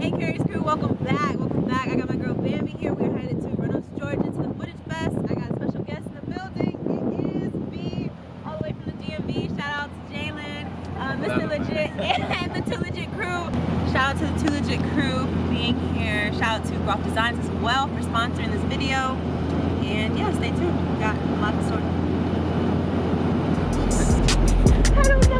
Hey KERI'S crew, welcome back. Welcome back. I got my girl Bambi here. We're headed to Reynolds, Georgia to the Footage Fest. I got a special guest in the building. It is V, all the way from the DMV. Shout out to Jalen, Mr. Legit, and the 2 Legit crew. Shout out to the 2 Legit crew for being here. Shout out to Graph Designs as well for sponsoring this video. And yeah, stay tuned. We got a lot of stories. I don't know.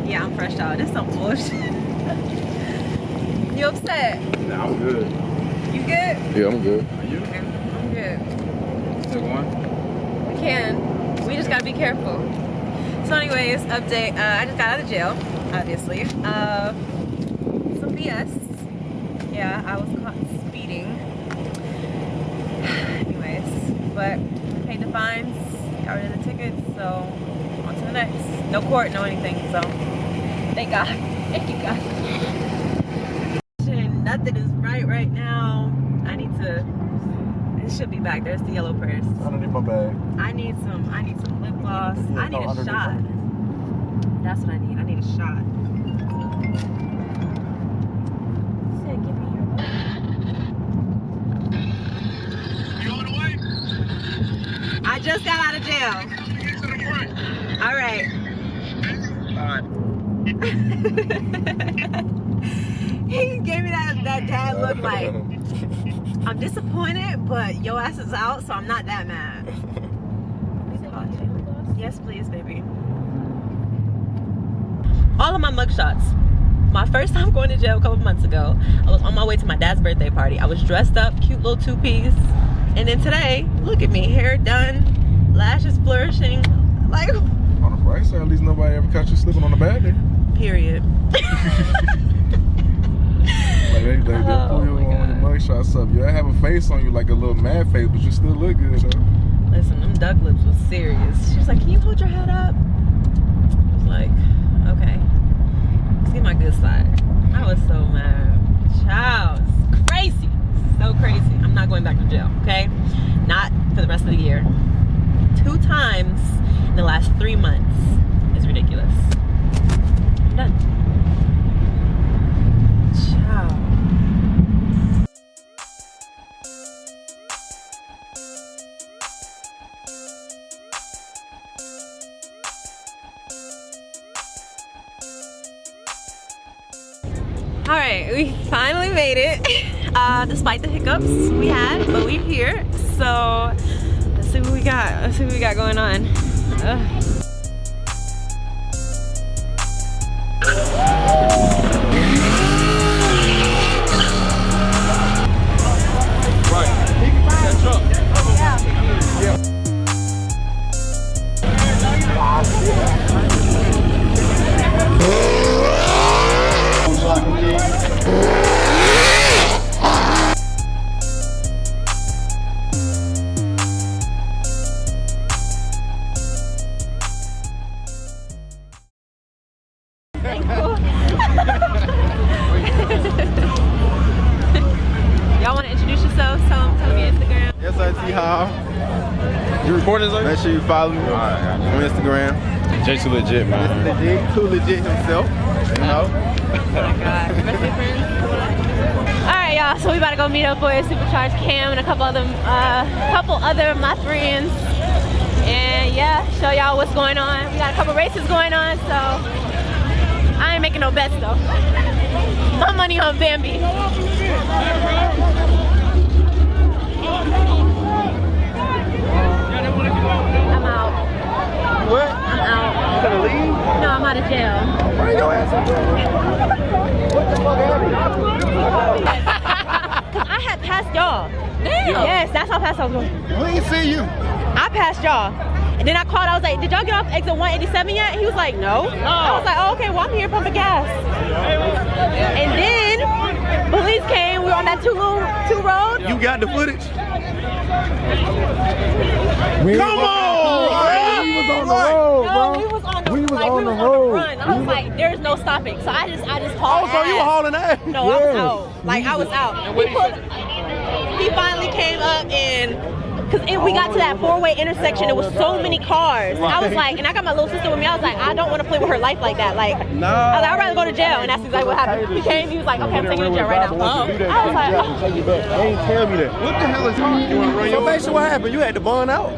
Yeah, I'm fresh out. This is some bullshit. You upset? Nah, I'm good. You good? Yeah, I'm good. Are you? Okay. I'm good. Take one? We can. We just gotta be careful. So anyways, update. I just got out of jail, obviously. Some BS. Yeah, I was caught speeding. Anyways, but paid the fines, got rid of the tickets, so on to the next. No court, no anything, so thank God. Thank you, God. Nothing is right now. I need to. It should be back. There's the yellow purse. Underneath my bag. I need some lip gloss. I need a shot. That's what I need. I need a shot. Say, give me your. You on the way? I just got out of jail. All right. He gave me that dad look like, I'm disappointed, but your ass is out, so I'm not that mad. Yes, please, baby. All of my mugshots. My first time going to jail a couple months ago, I was on my way to my dad's birthday party. I was dressed up, cute little 2-piece. And then today, look at me, hair done, lashes flourishing. Like, On the bright side, at least nobody ever caught you slipping on the bad day. period. Like they pull you on the mugshots up. You have a face on you like a little mad face, but you still look good though. Listen, them duck lips was serious. She was like, can you hold your head up? I was like, okay. Let's get my good side. I was so mad. Child, it's crazy. So crazy. I'm not going back to jail, okay? Not for the rest of the year. 2 times in the last 3 months is ridiculous. I'm done. Child. All right, we finally made it. Despite the hiccups we had, but we're here. So let's see what we got. Let's see what we got going on. Y'all want to introduce yourselves? Tell me your Instagram. Yes, I see how. You recording this? Make sure you follow me on Instagram. J2 Legit, man. It's legit, 2 Legit himself. You know? Oh my God. Alright, y'all. So we about to go meet up with Supercharged Cam and a couple other of my friends. And yeah, show y'all what's going on. We got a couple races going on, so I ain't making no bets though. My money on Bambi. I'm out. What? I'm out. You gonna leave? No, I'm out of jail. Bring your ass up. What the fuck happened? Cause I had passed y'all. Damn. Yes, that's how fast I was going. We ain't see you. I passed y'all. And then I called, I was like, did y'all get off exit 187 yet? He was like, no. I was like, oh, okay, well, I'm here pumping gas. And then police came, we were on that two road. You got the footage? Come on! We was on the road, bro. No, we was on the run. I was like, there's no stopping. So I just hauled Oh, so you were hauling ass? No, I was out. Like, I was out. He finally came up and... Because we got to that four-way intersection, there was so many cars. I was like, and I got my little sister with me, I was like, I don't want to play with her life like that. Like, I was like, I'd rather go to jail, and that's exactly what happened. He came, he was like, okay, I'm taking you to jail right now. I was like, oh. They ain't tell me that. What the hell is wrong? You want to run your... So basically what happened? You had to bond out?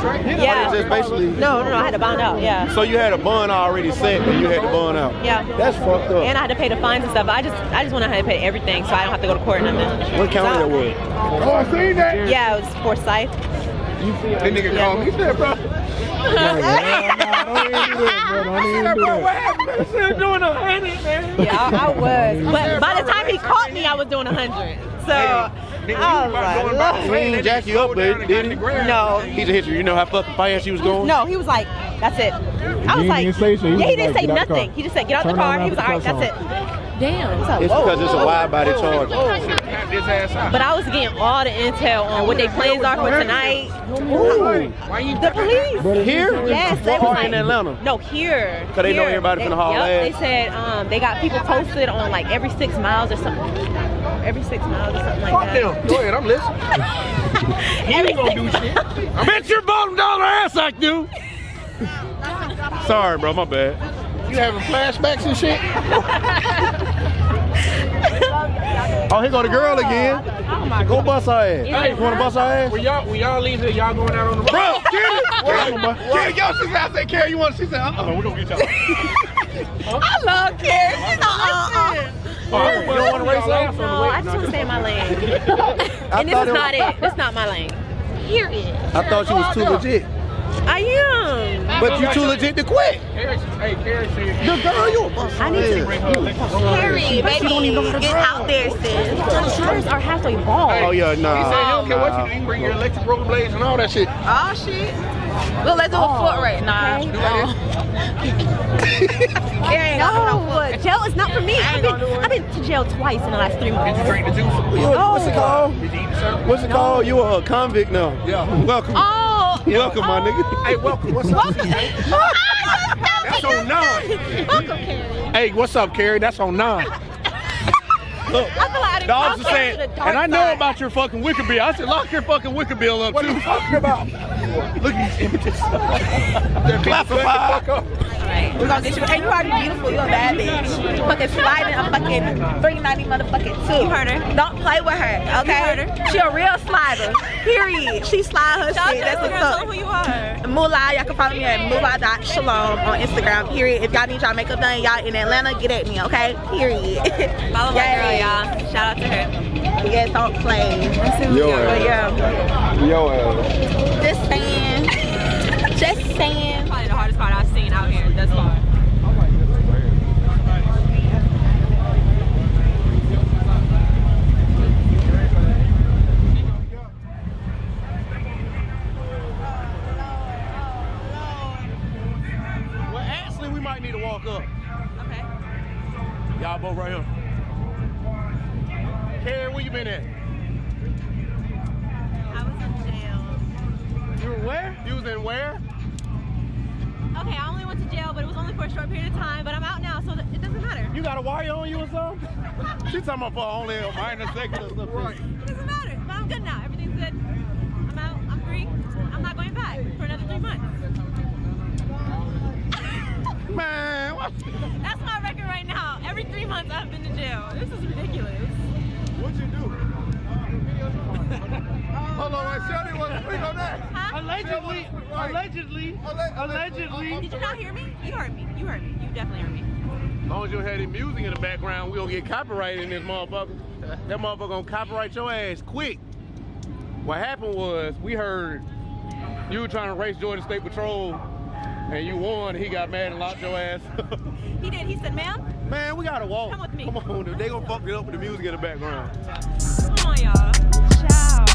Yeah. Just basically... No, I had to bond out, yeah. So you had a bond already set, but you had to bond out? Yeah. That's fucked up. And I had to pay the fines and stuff, but I just want to have to pay everything, so I don't have to go to court or nothing. What county that was? Oh, I seen that. Yeah, it was Forsyth. That nigga called me. He said, bro. Yeah, I was. But by the time he caught me, I was doing 100. So I was like, He ain't jack you up, baby, did he? no. He just hit you. You know how fucking fast you was going? No, he was like, that's it. I was like, yeah, he didn't say nothing. He just said, get out the car. He was like, all right, that's it. Damn. It's because it's a wide body charge. But I was getting all the intel on what their plans are for tonight. The police. Here? Yes, they was like, in Atlanta. No, here. Because they know everybody finna haul ass. They said they got people posted on like every 6 miles or something. Every 6 miles or something like that. Fuck them. Go ahead, I'm listening. You ain't gonna do shit. I bet your bottom dollar ass I do. Sorry, bro, my bad. You having flashbacks and shit? Oh, here go the girl again. Oh my Go bust her ass. Hey, you wanna bust her ass? When y'all leave here, y'all going out on the road? Bro, Kerri, yo, she said, I said, Kerri, you want? She said, we're gonna get y'all. I love Kerri. You don't want to race off? No, I just want to stay in my lane. And this is not it. This is not my lane. Period. I thought you was too legit. I am. But you too legit to quit. Hey, Kerri said. The girl, you a bust. I need to. Kerri, baby, get out there, sis. The shirts are halfway bald. Oh, yeah, nah. He said he don't care what you do. You can bring your electric rollerblades and all that shit. Oh shit. Look, let's do a foot right now. No, jail is not for me. I've been to jail twice in the last 3 months. Did you drink the juice? What's it called? Did you eat the service? What's it called? You a convict now. Yeah. Welcome. Oh. Welcome, my nigga. Hey, welcome. What's up? That's on 9. Welcome, Kerri. Hey, what's up, Kerri? That's on 9. Look, I feel like I the officer said, and I know about your fucking wicker bill. I said, lock your fucking wicker bill up, What are you talking about? Look at these images. They're classified. We're gonna get you. And you already beautiful. You're a bad bitch. You fucking sliding a fucking 390 motherfucking 2. You heard her. Don't play with her, okay? You heard her. She a real slider. Period. She slide her Shout out shit. to That's Instagram, what's tell them up. who you are. Moolah, y'all can follow me at moolah.shalom on Instagram. Period. If y'all need y'all makeup done, y'all in Atlanta, get at me, okay? Period. Follow my girl, y'all. Shout out to her. Yes, don't play. Yo, But yeah, Yo, just saying. Just saying. Probably the hardest part I've seen out here thus far. Well, actually, we might need to walk up. Okay. Y'all both right here. Kerri, where you been at? I was in jail. You were where? You was in where? Okay, I only went to jail, but it was only for a short period of time. But I'm out now, so it doesn't matter. You got a wire on you or something? She's talking about for only a minor second or something. Right. It doesn't matter. But I'm good now. Everything's good. I'm out. I'm free. I'm not going back for another 3 months. Man, what? That's my record right now. Every 3 months I've been to jail. This is ridiculous. What'd you do? hold on, Shelly want to speak on that. Huh? Allegedly. Did you not hear me? You heard me. You heard me. You definitely heard me. As long as you had the music in the background, we don't get copyrighted in this motherfucker. That motherfucker gonna copyright your ass quick. What happened was, we heard you were trying to race Georgia State Patrol, and you won. He got mad and locked your ass. He did. He said, ma'am, Man, we gotta walk. Come with me. Come on, dude. They gonna fuck it up with the music in the background. come on, y'all. Ciao.